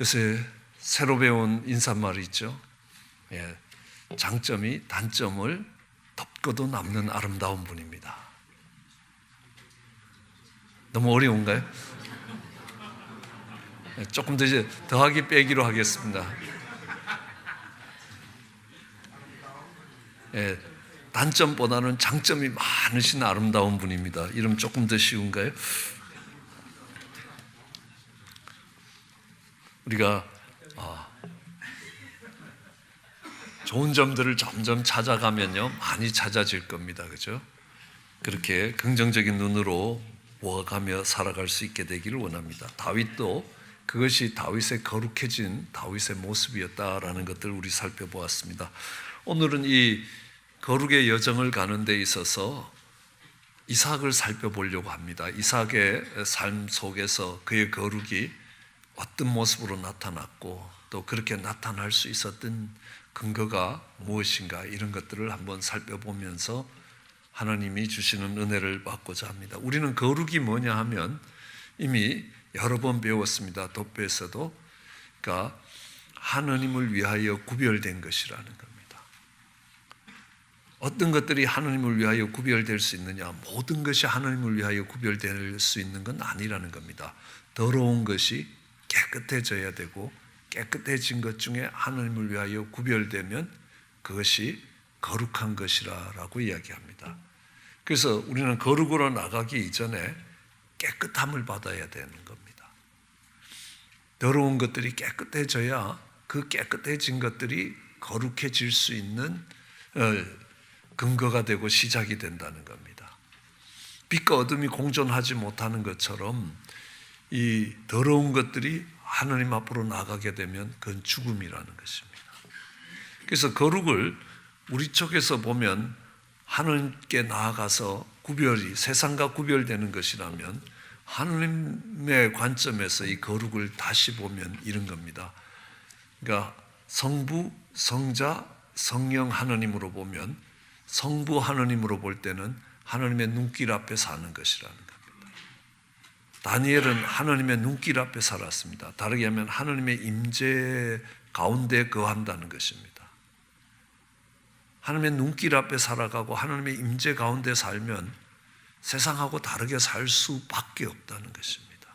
요새 새로 배운 인사말이 있죠. 예, 장점이 단점을 덮고도 남는 아름다운 분입니다. 너무 어려운가요? 조금 더 이제 더하기 빼기로 하겠습니다. 예, 단점보다는 장점이 많으신 아름다운 분입니다. 이름 조금 더 쉬운가요? 우리가 좋은 점들을 점점 찾아가면요 많이 찾아질 겁니다. 그죠? 그렇게 긍정적인 눈으로 보아가며 살아갈 수 있게 되기를 원합니다. 다윗도 그것이 다윗의 거룩해진 다윗의 모습이었다라는 것들을 우리 살펴보았습니다. 오늘은 이 거룩의 여정을 가는 데 있어서 이삭을 살펴보려고 합니다. 이삭의 삶 속에서 그의 거룩이 어떤 모습으로 나타났고 또 그렇게 나타날 수 있었던 근거가 무엇인가, 이런 것들을 한번 살펴보면서 하나님이 주시는 은혜를 받고자 합니다. 우리는 거룩이 뭐냐 하면 이미 여러 번 배웠습니다. 독배에서도. 그러니까 하나님을 위하여 구별된 것이라는 겁니다. 어떤 것들이 하나님을 위하여 구별될 수 있느냐? 모든 것이 하나님을 위하여 구별될 수 있는 건 아니라는 겁니다. 더러운 것이 깨끗해져야 되고, 깨끗해진 것 중에 하나님을 위하여 구별되면 그것이 거룩한 것이라고 이야기합니다. 그래서 우리는 거룩으로 나가기 이전에 깨끗함을 받아야 되는 겁니다. 더러운 것들이 깨끗해져야 그 깨끗해진 것들이 거룩해질 수 있는 근거가 되고 시작이 된다는 겁니다. 빛과 어둠이 공존하지 못하는 것처럼 이 더러운 것들이 하나님 앞으로 나가게 되면 그건 죽음이라는 것입니다. 그래서 거룩을 우리 쪽에서 보면 하나님께 나아가서 구별이, 세상과 구별되는 것이라면 하나님의 관점에서 이 거룩을 다시 보면 이런 겁니다. 그러니까 성부, 성자, 성령 하나님으로 보면, 성부 하나님으로 볼 때는 하나님의 눈길 앞에 사는 것이라는 겁니다. 다니엘은 하나님의 눈길 앞에 살았습니다. 다르게 하면 하나님의 임재 가운데 거한다는 것입니다. 하나님의 눈길 앞에 살아가고 하나님의 임재 가운데 살면 세상하고 다르게 살 수밖에 없다는 것입니다.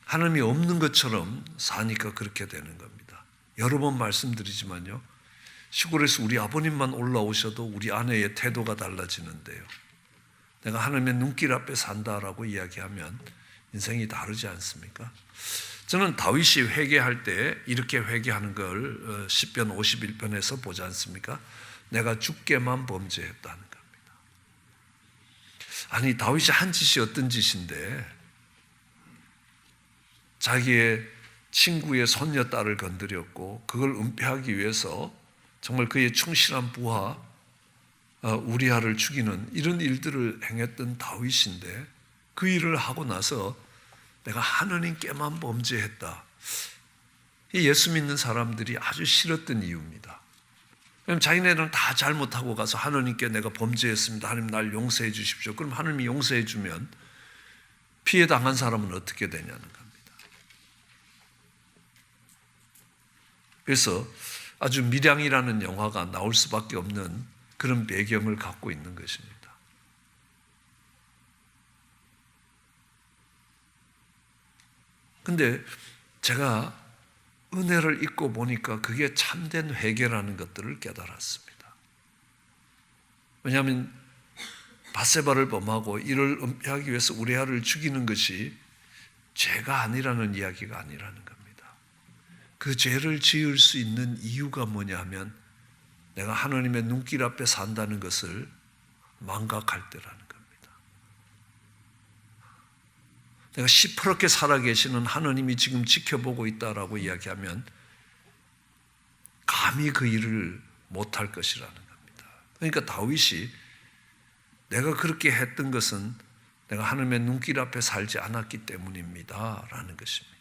하나님이 없는 것처럼 사니까 그렇게 되는 겁니다. 여러 번 말씀드리지만요, 시골에서 우리 아버님만 올라오셔도 우리 아내의 태도가 달라지는데요, 내가 하나님의 눈길 앞에 산다라고 이야기하면 인생이 다르지 않습니까? 저는 다윗이 회개할 때 이렇게 회개하는 걸 시편 51편에서 보지 않습니까? 내가 주께만 범죄했다는 겁니다. 아니, 다윗이 한 짓이 어떤 짓인데 자기의 친구의 손녀딸을 건드렸고 그걸 은폐하기 위해서 정말 그의 충실한 부하 우리아를 죽이는 이런 일들을 행했던 다윗인데, 그 일을 하고 나서 내가 하나님께만 범죄했다. 이 예수 믿는 사람들이 아주 싫었던 이유입니다. 왜냐하면 자기네들은 다 잘못하고 가서 하나님께 내가 범죄했습니다, 하나님 날 용서해 주십시오. 그럼 하나님이 용서해 주면 피해 당한 사람은 어떻게 되냐는 겁니다. 그래서 아주 밀양이라는 영화가 나올 수밖에 없는 그런 배경을 갖고 있는 것입니다. 근데 제가 은혜를 잊고 보니까 그게 참된 회개라는 것들을 깨달았습니다. 왜냐하면 밧세바를 범하고 이를 은폐하기 위해서 우리아를 죽이는 것이 죄가 아니라는 이야기가 아니라는 겁니다. 그 죄를 지을 수 있는 이유가 뭐냐 하면 내가 하나님의 눈길 앞에 산다는 것을 망각할 때라는 겁니다. 내가 시퍼렇게 살아계시는 하나님이 지금 지켜보고 있다라고 이야기하면 감히 그 일을 못할 것이라는 겁니다. 그러니까 다윗이 내가 그렇게 했던 것은 내가 하나님의 눈길 앞에 살지 않았기 때문입니다 라는 것입니다.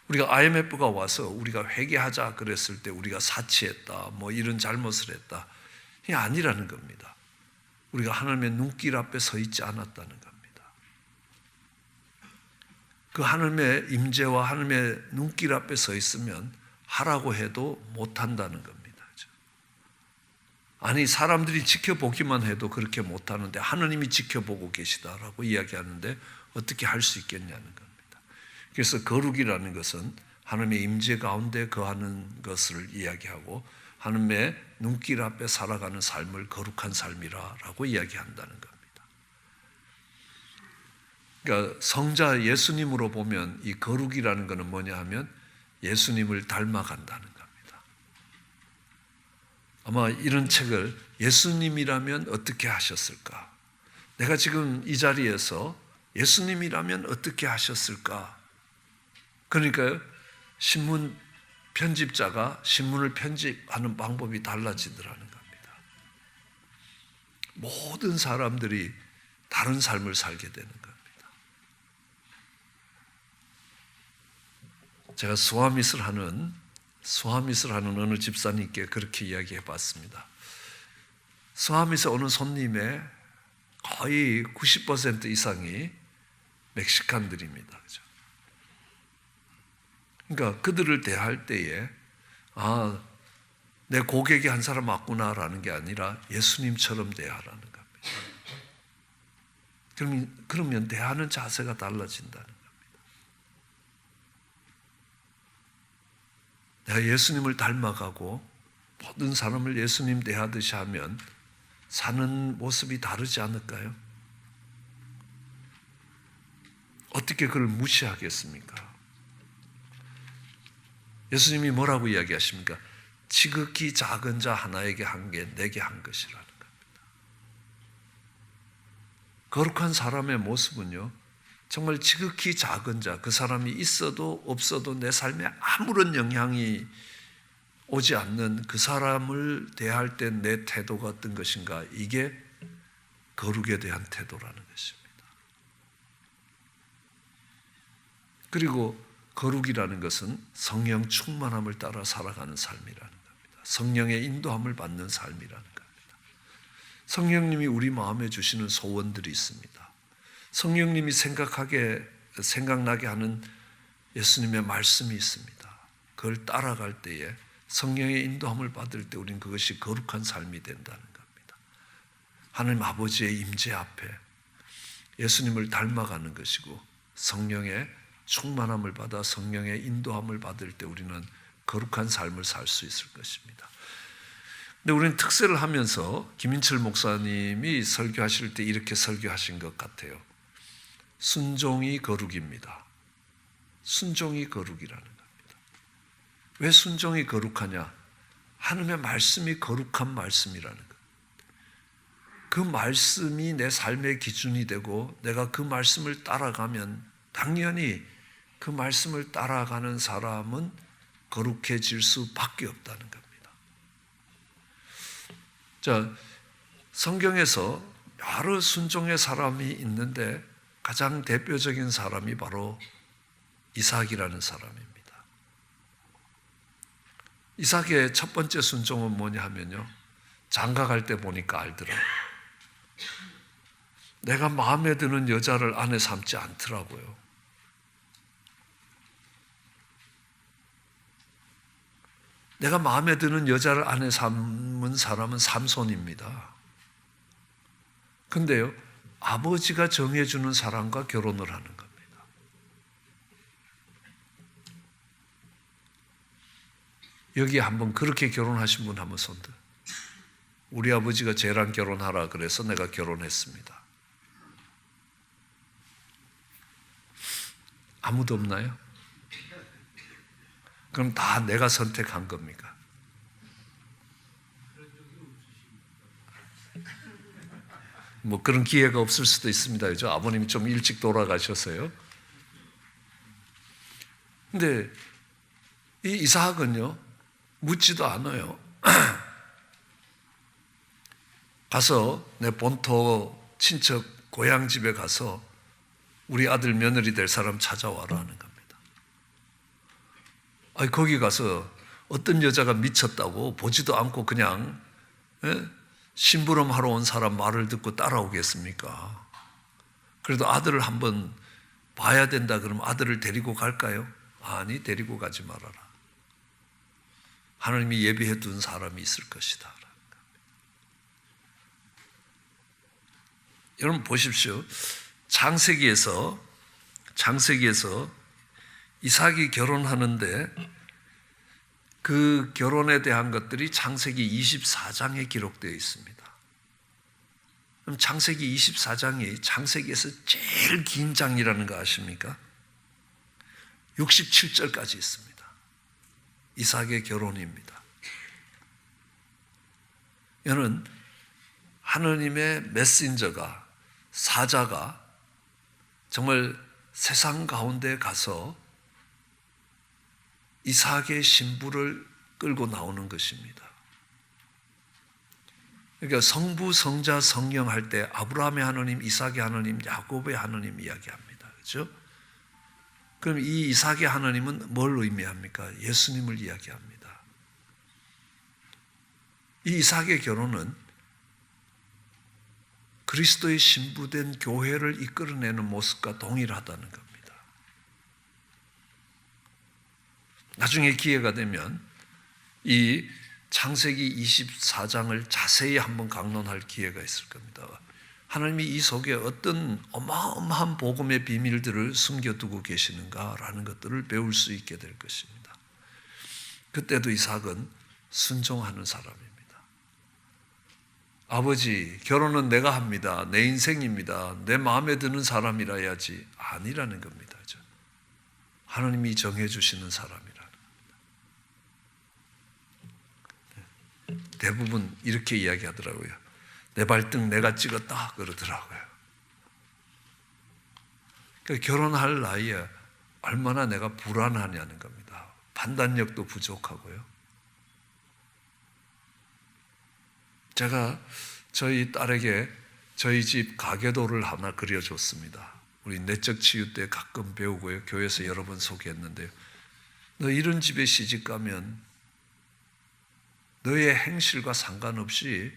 우리가 IMF가 와서 우리가 회개하자 그랬을 때 우리가 사치했다, 뭐 이런 잘못을 했다, 이게 아니라는 겁니다. 우리가 하나님의 눈길 앞에 서 있지 않았다는 겁니다. 그 하나님의 임재와 하나님의 눈길 앞에 서 있으면 하라고 해도 못한다는 겁니다. 아니, 사람들이 지켜보기만 해도 그렇게 못하는데 하나님이 지켜보고 계시다라고 이야기하는데 어떻게 할 수 있겠냐는 겁니다. 그래서 거룩이라는 것은 하나님의 임재 가운데 거하는 것을 이야기하고 하나님의 눈길 앞에 살아가는 삶을 거룩한 삶이라고 이야기한다는 겁니다. 그러니까 성자 예수님으로 보면 이 거룩이라는 것은 뭐냐 하면 예수님을 닮아간다는 겁니다. 아마 이런 책을 예수님이라면 어떻게 하셨을까? 내가 지금 이 자리에서 예수님이라면 어떻게 하셨을까? 그러니까요, 신문 편집자가 신문을 편집하는 방법이 달라지더라는 겁니다. 모든 사람들이 다른 삶을 살게 되는 겁니다. 제가 수화밋을 하는 어느 집사님께 그렇게 이야기해 봤습니다. 수화밋에 오는 손님의 거의 90% 이상이 멕시칸들입니다. 그죠? 그러니까 그들을 대할 때에 내 고객이 한 사람 맞구나라는 게 아니라 예수님처럼 대하라는 겁니다. 그러면 대하는 자세가 달라진다는 겁니다. 내가 예수님을 닮아가고 모든 사람을 예수님 대하듯이 하면 사는 모습이 다르지 않을까요? 어떻게 그걸 무시하겠습니까? 예수님이 뭐라고 이야기하십니까? 지극히 작은 자 하나에게 한 게 내게 한 것이라는 겁니다. 거룩한 사람의 모습은요, 정말 지극히 작은 자, 그 사람이 있어도 없어도 내 삶에 아무런 영향이 오지 않는 그 사람을 대할 때 내 태도가 어떤 것인가, 이게 거룩에 대한 태도라는 것입니다. 그리고 거룩이라는 것은 성령 충만함을 따라 살아가는 삶이라는 겁니다. 성령의 인도함을 받는 삶이라는 겁니다. 성령님이 우리 마음에 주시는 소원들이 있습니다. 성령님이 생각나게 하는 예수님의 말씀이 있습니다. 그걸 따라갈 때에 성령의 인도함을 받을 때 우리는 그것이 거룩한 삶이 된다는 겁니다. 하나님 아버지의 임재 앞에 예수님을 닮아가는 것이고 성령의 충만함을 받아 성령의 인도함을 받을 때 우리는 거룩한 삶을 살 수 있을 것입니다. 근데 우리는 특세를 하면서 김인철 목사님이 설교하실 때 이렇게 설교하신 것 같아요. 순종이 거룩입니다. 순종이 거룩이라는 겁니다. 왜 순종이 거룩하냐? 하나님의 말씀이 거룩한 말씀이라는 것. 그 말씀이 내 삶의 기준이 되고 내가 그 말씀을 따라가면 당연히 그 말씀을 따라가는 사람은 거룩해질 수밖에 없다는 겁니다. 자, 성경에서 여러 순종의 사람이 있는데 가장 대표적인 사람이 바로 이삭이라는 사람입니다. 이삭의 첫 번째 순종은 뭐냐 하면요, 장가 갈 때 보니까 알더라고요. 내가 마음에 드는 여자를 아내 삼지 않더라고요. 내가 마음에 드는 여자를 아내 삼은 사람은 삼손입니다. 근데요, 아버지가 정해주는 사람과 결혼을 하는 겁니다. 여기 한번 그렇게 결혼하신 분 한번 손들. 우리 아버지가 쟤랑 결혼하라 그래서 내가 결혼했습니다. 아무도 없나요? 그럼 다 내가 선택한 겁니까? 뭐 그런 기회가 없을 수도 있습니다. 그죠? 아버님이 좀 일찍 돌아가셔서요. 근데 이 이삭은요, 묻지도 않아요. 가서 내 본토 친척 고향 집에 가서 우리 아들 며느리 될 사람 찾아와라 하는 겁니다. 아니, 거기 가서 어떤 여자가 미쳤다고 보지도 않고 그냥 심부름하러 온 사람 말을 듣고 따라오겠습니까? 그래도 아들을 한번 봐야 된다 그러면 아들을 데리고 갈까요? 아니, 데리고 가지 말아라. 하나님이 예비해 둔 사람이 있을 것이다. 여러분 보십시오. 창세기에서 이삭이 결혼하는데 그 결혼에 대한 것들이 창세기 24장에 기록되어 있습니다. 그럼 창세기 24장이 창세기에서 제일 긴 장이라는 거 아십니까? 67절까지 있습니다. 이삭의 결혼입니다. 이는 하느님의 메신저가, 사자가 정말 세상 가운데 가서 이삭의 신부를 끌고 나오는 것입니다. 그러니까 성부, 성자, 성령 할 때 아브라함의 하느님, 이삭의 하느님, 야곱의 하느님 이야기합니다. 그렇죠? 그럼 이 이삭의 하느님은 뭘 의미합니까? 예수님을 이야기합니다. 이 이삭의 결혼은 그리스도의 신부된 교회를 이끌어내는 모습과 동일하다는 겁니다. 나중에 기회가 되면 이 창세기 24장을 자세히 한번 강론할 기회가 있을 겁니다. 하나님이 이 속에 어떤 어마어마한 복음의 비밀들을 숨겨두고 계시는가라는 것들을 배울 수 있게 될 것입니다. 그때도 이삭은 순종하는 사람입니다. 아버지, 결혼은 내가 합니다. 내 인생입니다. 내 마음에 드는 사람이라야지. 아니라는 겁니다. 하나님이 정해주시는 사람이라는 겁니다. 대부분 이렇게 이야기하더라고요. 내 발등 내가 찍었다 그러더라고요. 그러니까 결혼할 나이에 얼마나 내가 불안하냐는 겁니다. 판단력도 부족하고요. 제가 저희 딸에게 저희 집 가계도를 하나 그려줬습니다. 우리 내적 치유 때 가끔 배우고요. 교회에서 여러 번 소개했는데요. 너 이런 집에 시집 가면 너의 행실과 상관없이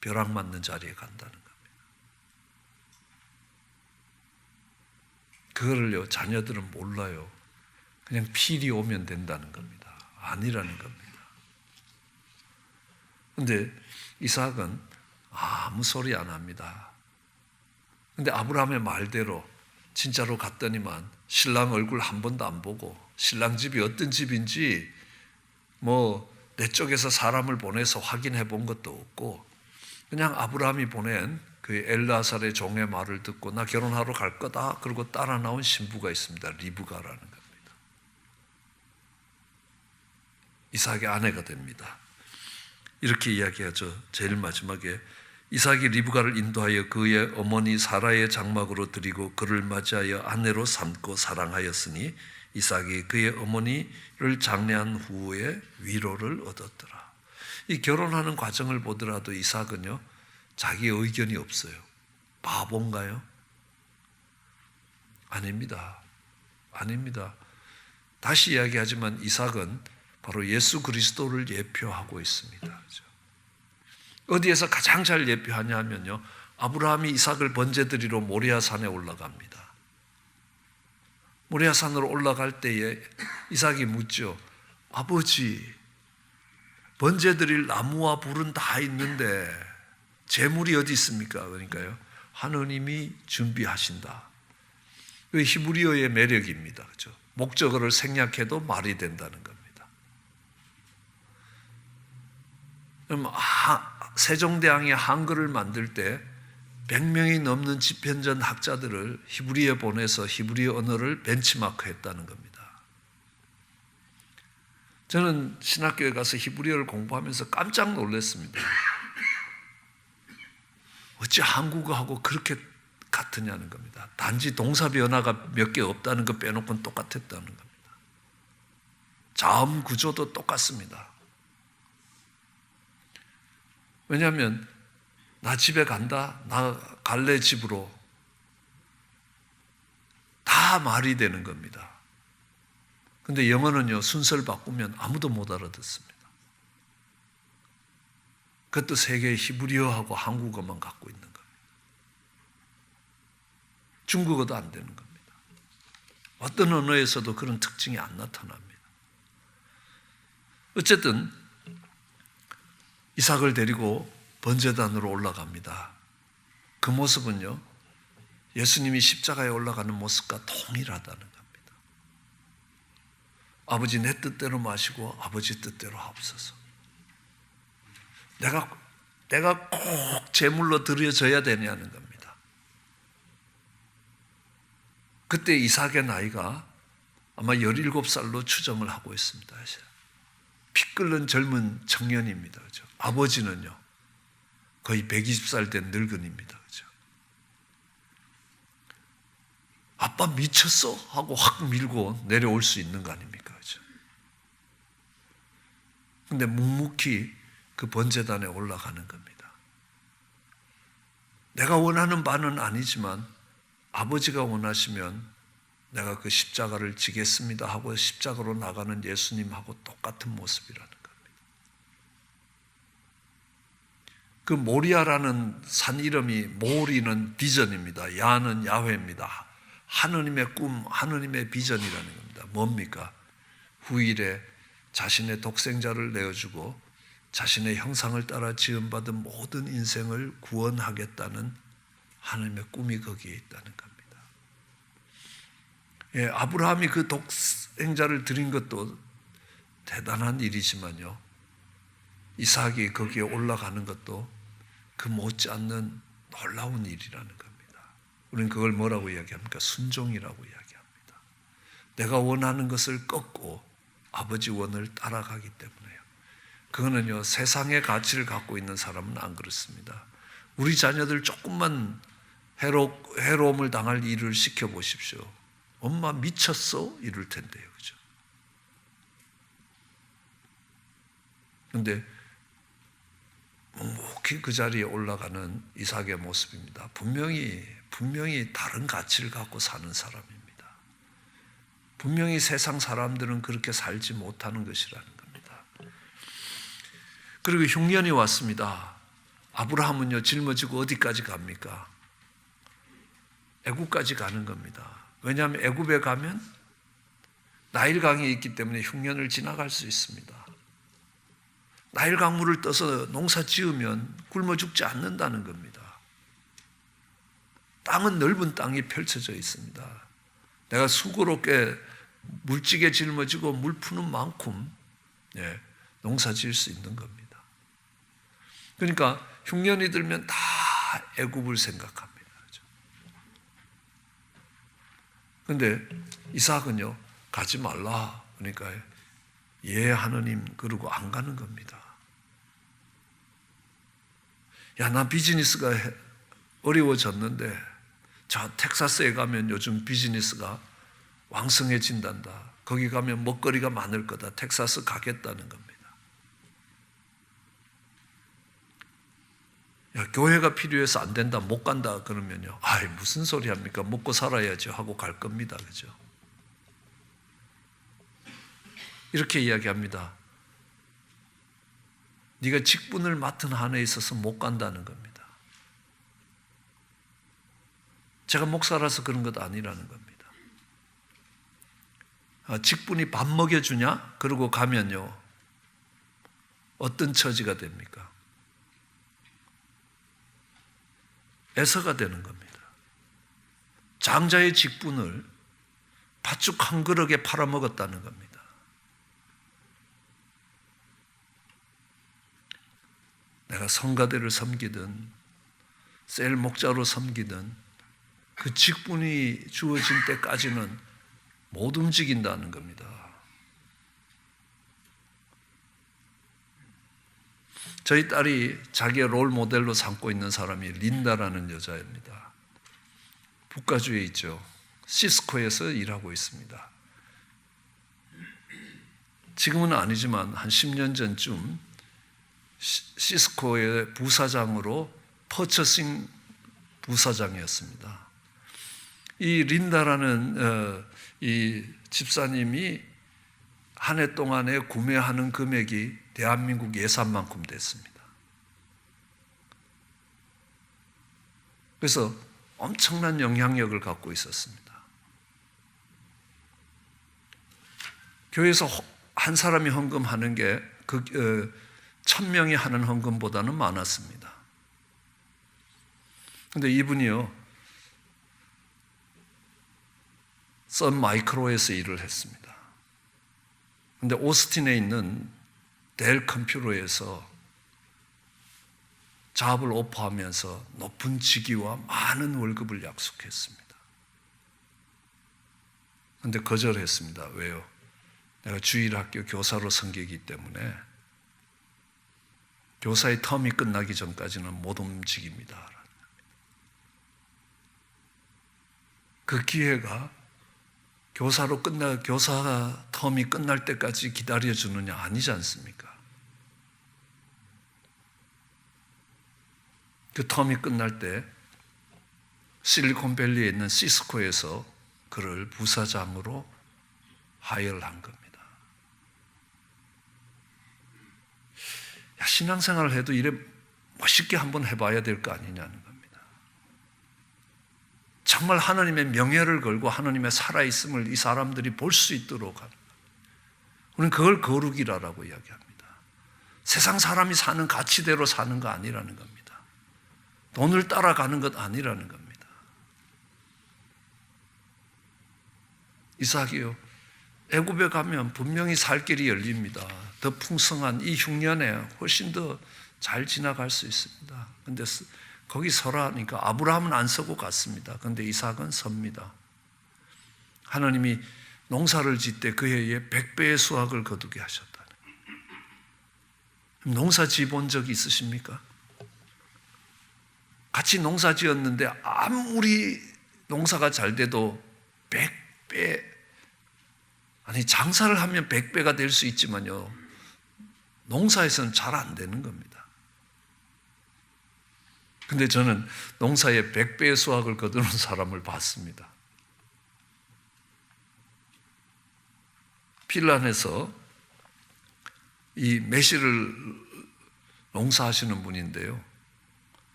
벼락 맞는 자리에 간다는 겁니다. 그거를요, 자녀들은 몰라요. 그냥 필이 오면 된다는 겁니다. 아니라는 겁니다. 그런데 이삭은 아무 소리 안 합니다. 근데 아브라함의 말대로 진짜로 갔더니만 신랑 얼굴 한 번도 안 보고 신랑 집이 어떤 집인지 내 쪽에서 사람을 보내서 확인해 본 것도 없고 그냥 아브라함이 보낸 그 엘라살의 종의 말을 듣고 나 결혼하러 갈 거다. 그리고 따라 나온 신부가 있습니다. 리브가라는 겁니다. 이삭의 아내가 됩니다. 이렇게 이야기하죠. 제일 마지막에 이삭이 리브가를 인도하여 그의 어머니 사라의 장막으로 드리고 그를 맞이하여 아내로 삼고 사랑하였으니 이삭이 그의 어머니를 장례한 후에 위로를 얻었더라. 이 결혼하는 과정을 보더라도 이삭은요, 자기 의견이 없어요. 바본가요? 아닙니다. 아닙니다. 다시 이야기하지만 이삭은 바로 예수 그리스도를 예표하고 있습니다. 그렇죠? 어디에서 가장 잘 예표하냐 하면요, 아브라함이 이삭을 번제드리러 모리아산에 올라갑니다. 모리아산으로 올라갈 때에 이삭이 묻죠. 아버지, 번제드릴 나무와 불은 다 있는데 제물이 어디 있습니까? 그러니까요, 하느님이 준비하신다. 그 히브리어의 매력입니다. 그렇죠? 목적어를 생략해도 말이 된다는 겁니다. 그럼 세종대왕이 한글을 만들 때 100명이 넘는 집현전 학자들을 히브리어에 보내서 히브리어 언어를 벤치마크했다는 겁니다. 저는 신학교에 가서 히브리어를 공부하면서 깜짝 놀랐습니다. 어찌 한국어하고 그렇게 같으냐는 겁니다. 단지 동사 변화가 몇 개 없다는 거 빼놓고는 똑같았다는 겁니다. 자음 구조도 똑같습니다. 왜냐하면 나 집에 간다, 나 갈래 집으로, 다 말이 되는 겁니다. 근데 영어는요, 순서를 바꾸면 아무도 못 알아듣습니다. 그것도 세계의 히브리어하고 한국어만 갖고 있는 겁니다. 중국어도 안 되는 겁니다. 어떤 언어에서도 그런 특징이 안 나타납니다. 어쨌든 이삭을 데리고 번제단으로 올라갑니다. 그 모습은요, 예수님이 십자가에 올라가는 모습과 동일하다는 겁니다. 아버지 내 뜻대로 마시고 아버지 뜻대로 하옵소서. 내가 꼭 제물로 드려져야 되냐는 겁니다. 그때 이삭의 나이가 아마 17살로 추정을 하고 있습니다. 피 끓는 젊은 청년입니다. 그렇죠? 아버지는요, 거의 120살 된 늙은입니다. 그렇죠? 아빠 미쳤어? 하고 확 밀고 내려올 수 있는 거 아닙니까? 그렇죠? 근데 묵묵히 그 번제단에 올라가는 겁니다. 내가 원하는 바는 아니지만 아버지가 원하시면 내가 그 십자가를 지겠습니다 하고 십자가로 나가는 예수님하고 똑같은 모습이라는 겁니다. 그 모리아라는 산 이름이, 모리는 비전입니다. 야는 야훼입니다. 하느님의 꿈, 하느님의 비전이라는 겁니다. 뭡니까? 후일에 자신의 독생자를 내어주고 자신의 형상을 따라 지음받은 모든 인생을 구원하겠다는 하나님의 꿈이 거기에 있다는 겁니다. 예, 아브라함이 그 독생자를 드린 것도 대단한 일이지만요, 이삭이 거기에 올라가는 것도 그 못지않는 놀라운 일이라는 겁니다. 우리는 그걸 뭐라고 이야기합니까? 순종이라고 이야기합니다. 내가 원하는 것을 꺾고 아버지 원을 따라가기 때문에요. 그거는요, 세상의 가치를 갖고 있는 사람은 안 그렇습니다. 우리 자녀들 조금만 해로움을 당할 일을 시켜보십시오. 엄마 미쳤어? 이럴 텐데요. 그죠? 근데 묵묵히 그 자리에 올라가는 이삭의 모습입니다. 분명히 다른 가치를 갖고 사는 사람입니다. 분명히 세상 사람들은 그렇게 살지 못하는 것이라는 겁니다. 그리고 흉년이 왔습니다. 아브라함은요, 짊어지고 어디까지 갑니까? 애굽까지 가는 겁니다. 왜냐하면 애굽에 가면 나일강이 있기 때문에 흉년을 지나갈 수 있습니다. 나일 강물을 떠서 농사 지으면 굶어 죽지 않는다는 겁니다. 땅은 넓은 땅이 펼쳐져 있습니다. 내가 수고롭게 물찌개 짊어지고 물 푸는 만큼 농사 지을 수 있는 겁니다. 그러니까 흉년이 들면 다 애굽을 생각합니다. 그런데 이삭은요, 가지 말라. 그러니까 예 하느님 그러고 안 가는 겁니다. 야, 나 비즈니스가 어려워졌는데 저 텍사스에 가면 요즘 비즈니스가 왕성해진단다. 거기 가면 먹거리가 많을 거다. 텍사스 가겠다는 겁니다. 야, 교회가 필요해서 안 된다, 못 간다 그러면요, 아이 무슨 소리 합니까? 먹고 살아야죠 하고 갈 겁니다. 그죠? 이렇게 이야기합니다. 네가 직분을 맡은 한에 있어서 못 간다는 겁니다. 제가 목사라서 그런 것 아니라는 겁니다. 직분이 밥 먹여주냐? 그러고 가면요, 어떤 처지가 됩니까? 애서가 되는 겁니다. 장자의 직분을 팥죽 한 그릇에 팔아먹었다는 겁니다. 내가 성가대를 섬기든 셀 목자로 섬기든 그 직분이 주어진 때까지는 못 움직인다는 겁니다. 저희 딸이 자기의 롤 모델로 삼고 있는 사람이 린다라는 여자입니다. 북가주에 있죠. 시스코에서 일하고 있습니다. 지금은 아니지만 한 10년 전쯤 시스코의 부사장으로 퍼처싱 부사장이었습니다. 이 린다라는 이 집사님이 한 해 동안에 구매하는 금액이 대한민국 예산만큼 됐습니다. 그래서 엄청난 영향력을 갖고 있었습니다. 교회에서 한 사람이 헌금하는 게 1000명이 하는 헌금보다는 많았습니다. 근데 이분이요, 선 마이크로에서 일을 했습니다. 근데 오스틴에 있는 델 컴퓨터에서 잡을 오퍼하면서 높은 직위와 많은 월급을 약속했습니다. 근데 거절했습니다. 왜요? 내가 주일학교 교사로 섬기기 때문에 교사의 텀이 끝나기 전까지는 못 움직입니다. 그 기회가 교사 텀이 끝날 때까지 기다려주느냐? 아니지 않습니까? 그 텀이 끝날 때 실리콘밸리에 있는 시스코에서 그를 부사장으로 하이어를 한 겁니다. 신앙생활을 해도 이래 멋있게 한번 해봐야 될 거 아니냐는 겁니다. 정말 하나님의 명예를 걸고 하나님의 살아있음을 이 사람들이 볼 수 있도록 하는 거예요. 우리는 그걸 거룩이라고 이야기합니다. 세상 사람이 사는 가치대로 사는 거 아니라는 겁니다. 돈을 따라가는 것 아니라는 겁니다. 이삭이요, 애굽에 가면 분명히 살 길이 열립니다. 더 풍성한 이 흉년에 훨씬 더 잘 지나갈 수 있습니다. 그런데 거기 서라니까 아브라함은 안 서고 갔습니다. 그런데 이삭은 섭니다. 하나님이 농사를 짓때 그 해에 100배의 수확을 거두게 하셨다. 농사 지어본 적이 있으십니까? 같이 농사 지었는데 아무리 농사가 잘 돼도 100배, 아니 장사를 하면 100배가 될 수 있지만요, 농사에서는 잘 안 되는 겁니다. 근데 저는 농사에 100배의 수확을 거두는 사람을 봤습니다. 핀란드에서 이 매실을 농사하시는 분인데요,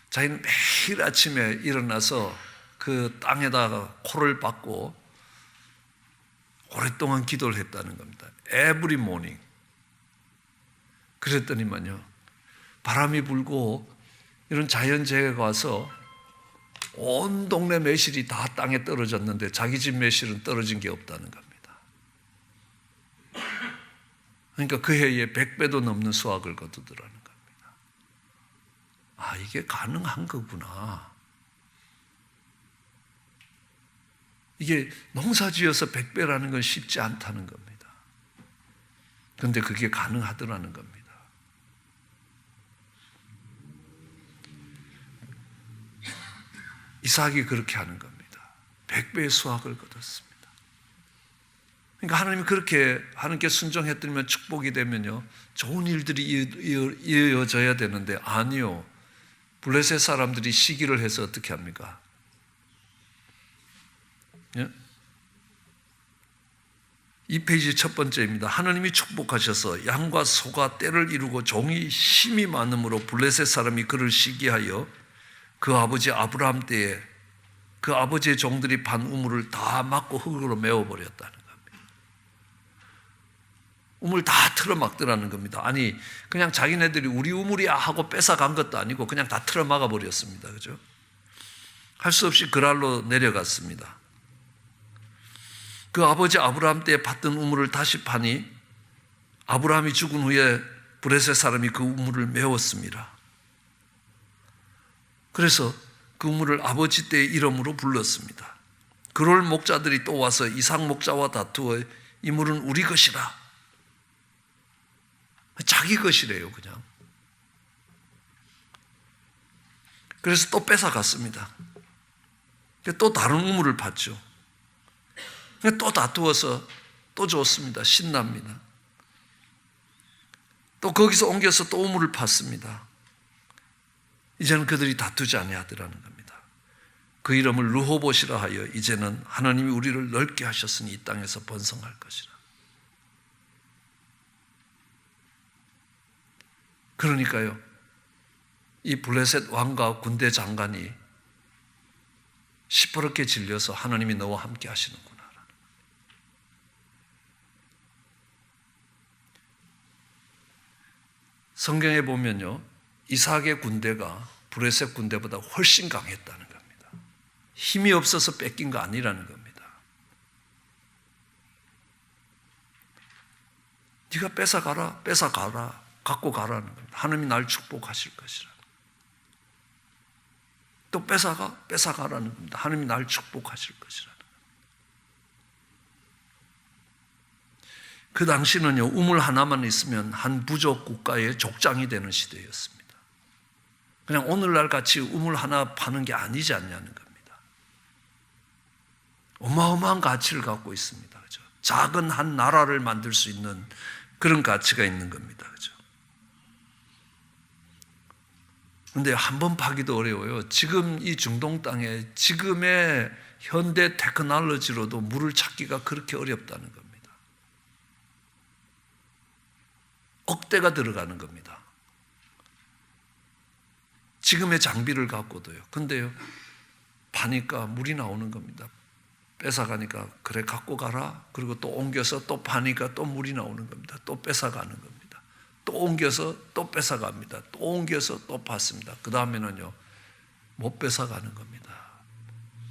자기는 매일 아침에 일어나서 그 땅에다가 코를 박고 오랫동안 기도를 했다는 겁니다. Every morning. 그랬더니만요, 바람이 불고 이런 자연재해가 와서 온 동네 매실이 다 땅에 떨어졌는데 자기 집 매실은 떨어진 게 없다는 겁니다. 그러니까 그 해에 100배도 넘는 수확을 거두더라는 겁니다. 아, 이게 가능한 거구나. 이게 농사 지어서 100배라는 건 쉽지 않다는 겁니다. 그런데 그게 가능하더라는 겁니다. 이삭이 그렇게 하는 겁니다. 100배의 수확을 거뒀습니다. 그러니까 하나님이 그렇게 하나님께 순종했더니만 축복이 되면요, 좋은 일들이 이어져야 되는데 아니요. 블레셋 사람들이 시기를 해서 어떻게 합니까? 예? 이 페이지 첫 번째입니다. 하나님이 축복하셔서 양과 소가 때를 이루고 종이 힘이 많음으로 블레셋 사람이 그를 시기하여 그 아버지 아브라함 때에 그 아버지의 종들이 반 우물을 다 막고 흙으로 메워버렸다는 겁니다. 우물 다 틀어막더라는 겁니다. 아니 그냥 자기네들이 우리 우물이야 하고 뺏어간 것도 아니고 그냥 다 틀어막아 버렸습니다. 그죠? 할 수 없이 그랄로 내려갔습니다. 그 아버지 아브라함 때에 팠던 우물을 다시 파니 아브라함이 죽은 후에 블레셋 사람이 그 우물을 메웠습니다. 그래서 그 우물을 아버지 때의 이름으로 불렀습니다. 그럴 목자들이 또 와서 이삭 목자와 다투어 이 물은 우리 것이라. 자기 것이래요, 그냥. 그래서 또 뺏어갔습니다. 또 다른 우물을 팠죠. 또 다투어서 또 줬습니다. 신납니다. 또 거기서 옮겨서 또 우물을 팠습니다. 이제는 그들이 다투지 아니하더라는 겁니다. 그 이름을 르호봇이라 하여 이제는 하나님이 우리를 넓게 하셨으니 이 땅에서 번성할 것이라. 그러니까요, 이 블레셋 왕과 군대 장관이 시퍼렇게 질려서 하나님이 너와 함께 하시는구나. 성경에 보면요, 이삭의 군대가 브레셋 군대보다 훨씬 강했다는 겁니다. 힘이 없어서 뺏긴 거 아니라는 겁니다. 네가 뺏어가라, 갖고 가라는 겁니다. 하나님이 날 축복하실 것이라. 또 뺏어가라는 겁니다. 하나님이 날 축복하실 것이라. 그 당시는요, 우물 하나만 있으면 한 부족 국가의 족장이 되는 시대였습니다. 그냥 오늘날 같이 우물 하나 파는 게 아니지 않냐는 겁니다. 어마어마한 가치를 갖고 있습니다. 그죠? 작은 한 나라를 만들 수 있는 그런 가치가 있는 겁니다. 그죠? 근데 한 번 파기도 어려워요. 지금 이 중동 땅에 지금의 현대 테크놀로지로도 물을 찾기가 그렇게 어렵다는 겁니다. 억대가 들어가는 겁니다. 지금의 장비를 갖고도요. 근데요, 파니까 물이 나오는 겁니다. 뺏어가니까 그래 갖고 가라. 그리고 또 옮겨서 또 파니까 또 물이 나오는 겁니다. 또 뺏어가는 겁니다. 또 옮겨서 또 뺏어갑니다. 또 옮겨서 또 팠습니다. 그 다음에는요, 못 뺏어가는 겁니다.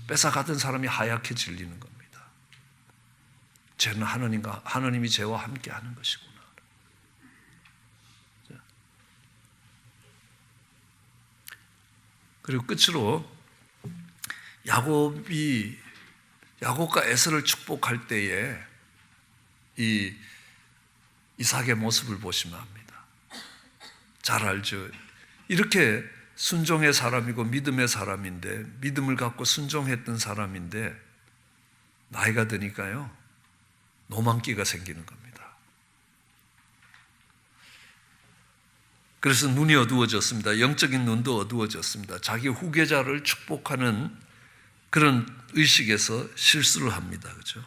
뺏어가던 사람이 하얗게 질리는 겁니다. 쟤는 하나님이 쟤와 함께 하는 것이구나. 그리고 끝으로 야곱과 에서를 축복할 때에 이 이삭의 모습을 보시면 합니다. 잘 알죠. 이렇게 순종의 사람이고 믿음의 사람인데, 믿음을 갖고 순종했던 사람인데 나이가 드니까요, 노망기가 생기는 겁니다. 그래서 눈이 어두워졌습니다. 영적인 눈도 어두워졌습니다. 자기 후계자를 축복하는 그런 의식에서 실수를 합니다. 그렇죠?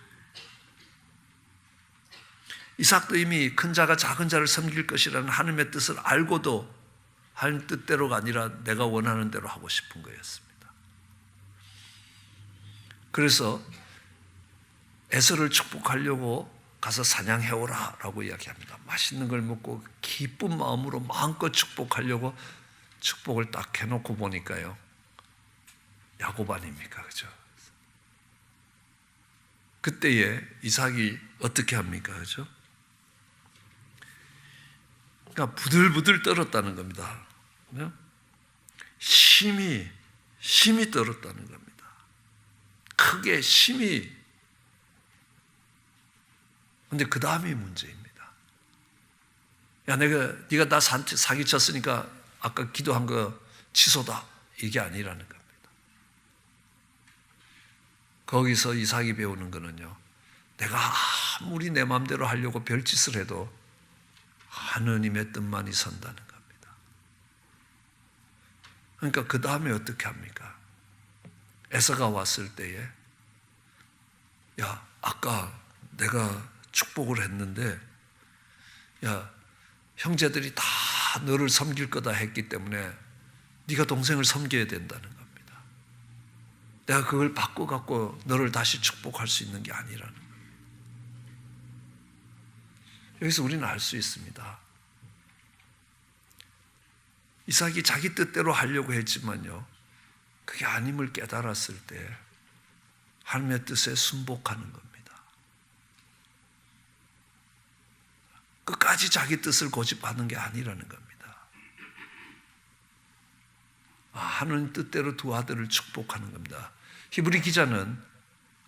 이삭도 이미 큰 자가 작은 자를 섬길 것이라는 하나님의 뜻을 알고도 하나님 뜻대로가 아니라 내가 원하는 대로 하고 싶은 거였습니다. 그래서 에서를 축복하려고 가서 사냥해오라 라고 이야기합니다. 맛있는 걸 먹고 기쁜 마음으로 마음껏 축복하려고 축복을 딱 해놓고 보니까요, 야곱 아닙니까? 그죠? 그때에 이삭이 어떻게 합니까? 그죠? 그러니까 부들부들 떨었다는 겁니다. 심히 떨었다는 겁니다. 크게 심히. 근데 그 다음이 문제입니다. 야, 네가 나 사기쳤으니까 아까 기도한 거 취소다. 이게 아니라는 겁니다. 거기서 이삭이 배우는 거는요, 내가 아무리 내 마음대로 하려고 별짓을 해도 하느님의 뜻만이 선다는 겁니다. 그러니까 그 다음에 어떻게 합니까? 에서가 왔을 때에, 야, 아까 내가 축복을 했는데, 야, 형제들이 다 너를 섬길 거다 했기 때문에 네가 동생을 섬겨야 된다는 겁니다. 내가 그걸 바꿔갖고 너를 다시 축복할 수 있는 게 아니라는 겁니다. 여기서 우리는 알 수 있습니다. 이삭이 자기 뜻대로 하려고 했지만요, 그게 아님을 깨달았을 때 하나님의 뜻에 순복하는 겁니다. 끝까지 자기 뜻을 고집하는 게 아니라는 겁니다. 하나님 뜻대로 두 아들을 축복하는 겁니다. 히브리 기자는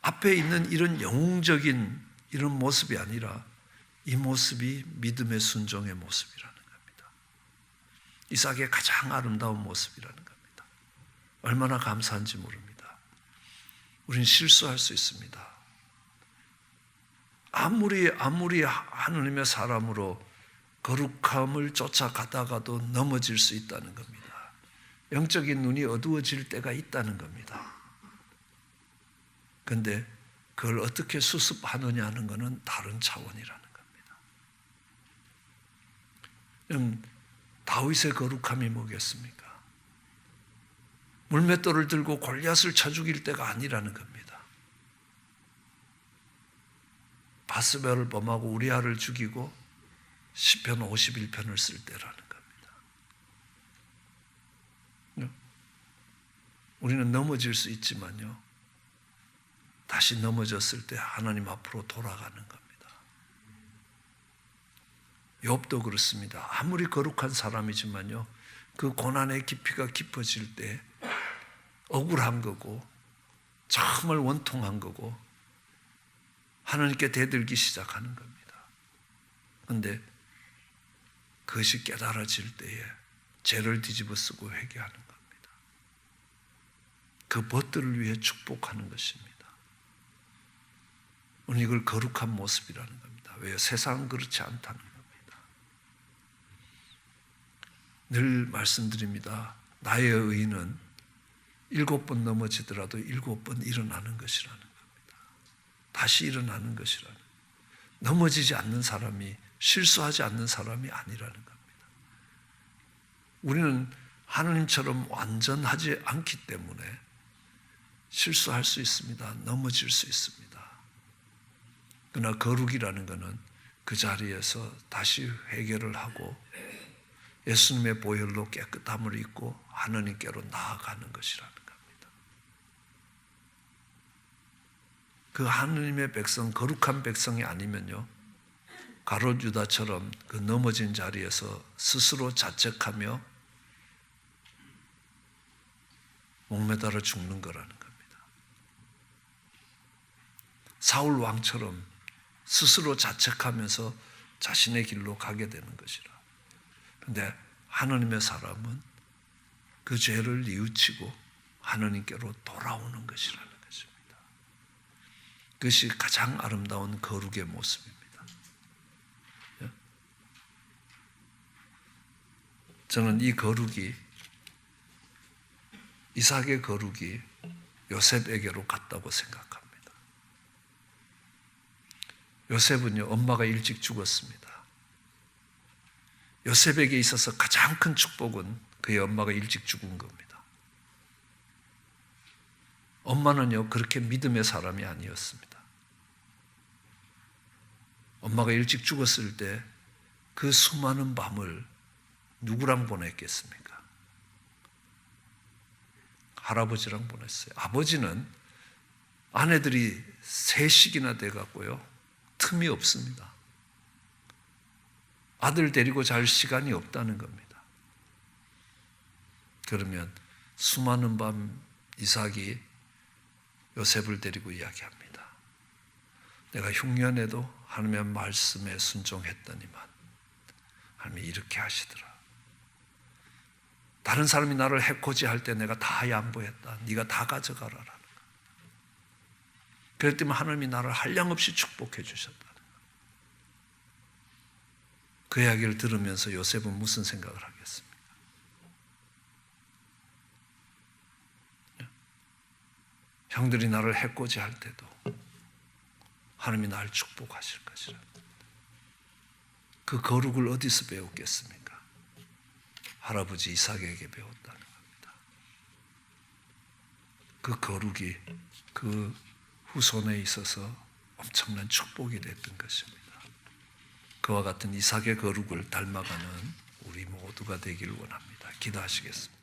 앞에 있는 이런 영웅적인 이런 모습이 아니라 이 모습이 믿음의 순종의 모습이라는 겁니다. 이삭의 가장 아름다운 모습이라는 겁니다. 얼마나 감사한지 모릅니다. 우리는 실수할 수 있습니다. 아무리 하느님의 사람으로 거룩함을 쫓아가다가도 넘어질 수 있다는 겁니다. 영적인 눈이 어두워질 때가 있다는 겁니다. 그런데 그걸 어떻게 수습하느냐는 것은 다른 차원이라는 겁니다. 다윗의 거룩함이 뭐겠습니까? 물맷돌을 들고 골리앗을 쳐 죽일 때가 아니라는 겁니다. 바스바를 범하고 우리아를 죽이고 시편 51편을 쓸 때라는 겁니다. 우리는 넘어질 수 있지만요, 다시 넘어졌을 때 하나님 앞으로 돌아가는 겁니다. 욥도 그렇습니다. 아무리 거룩한 사람이지만요, 그 고난의 깊이가 깊어질 때 억울한 거고 정말 원통한 거고 하나님께 대들기 시작하는 겁니다. 그런데 그것이 깨달아질 때에 죄를 뒤집어 쓰고 회개하는 겁니다. 그 벗들을 위해 축복하는 것입니다. 오늘 이걸 거룩한 모습이라는 겁니다. 왜요? 세상은 그렇지 않다는 겁니다. 늘 말씀드립니다. 나의 의인은 7번 넘어지더라도 7번 일어나는 것이라는 겁니다. 다시 일어나는 것이라는, 넘어지지 않는 사람이, 실수하지 않는 사람이 아니라는 겁니다. 우리는 하나님처럼 완전하지 않기 때문에 실수할 수 있습니다. 넘어질 수 있습니다. 그러나 거룩이라는 것은 그 자리에서 다시 회개를 하고 예수님의 보혈로 깨끗함을 입고 하나님께로 나아가는 것이라는 겁니다. 그 하나님의 백성, 거룩한 백성이 아니면요, 가롯 유다처럼 그 넘어진 자리에서 스스로 자책하며 목매달아 죽는 거라는 겁니다. 사울 왕처럼 스스로 자책하면서 자신의 길로 가게 되는 것이라. 그런데 하나님의 사람은 그 죄를 뉘우치고 하나님께로 돌아오는 것이라는 것입니다. 그것이 가장 아름다운 거룩의 모습입니다. 저는 이 거룩이, 이삭의 거룩이 요셉에게로 갔다고 생각합니다. 요셉은요, 엄마가 일찍 죽었습니다. 요셉에게 있어서 가장 큰 축복은 그의 엄마가 일찍 죽은 겁니다. 엄마는요, 그렇게 믿음의 사람이 아니었습니다. 엄마가 일찍 죽었을 때 그 수많은 밤을 누구랑 보냈겠습니까? 할아버지랑 보냈어요. 아버지는 아내들이 셋씩이나 돼갖고요, 틈이 없습니다. 아들 데리고 잘 시간이 없다는 겁니다. 그러면 수많은 밤 이삭이 요셉을 데리고 이야기합니다. 내가 흉년에도 하나님의 말씀에 순종했더니만 하나님이 이렇게 하시더라. 다른 사람이 나를 해코지 할 때 내가 다 양보했다. 네가 다 가져가라라는 거예요. 그랬더니 하나님이 나를 한량없이 축복해 주셨다. 그 이야기를 들으면서 요셉은 무슨 생각을 하겠습니까? 형들이 나를 해코지 할 때도 하나님이 나를 축복하실 것이라. 그 거룩을 어디서 배웠겠습니까? 할아버지 이삭에게 배웠다는 겁니다. 그 거룩이 그 후손에 있어서 엄청난 축복이 됐던 것입니다. 그와 같은 이삭의 거룩을 닮아가는 우리 모두가 되기를 원합니다. 기도하시겠습니다.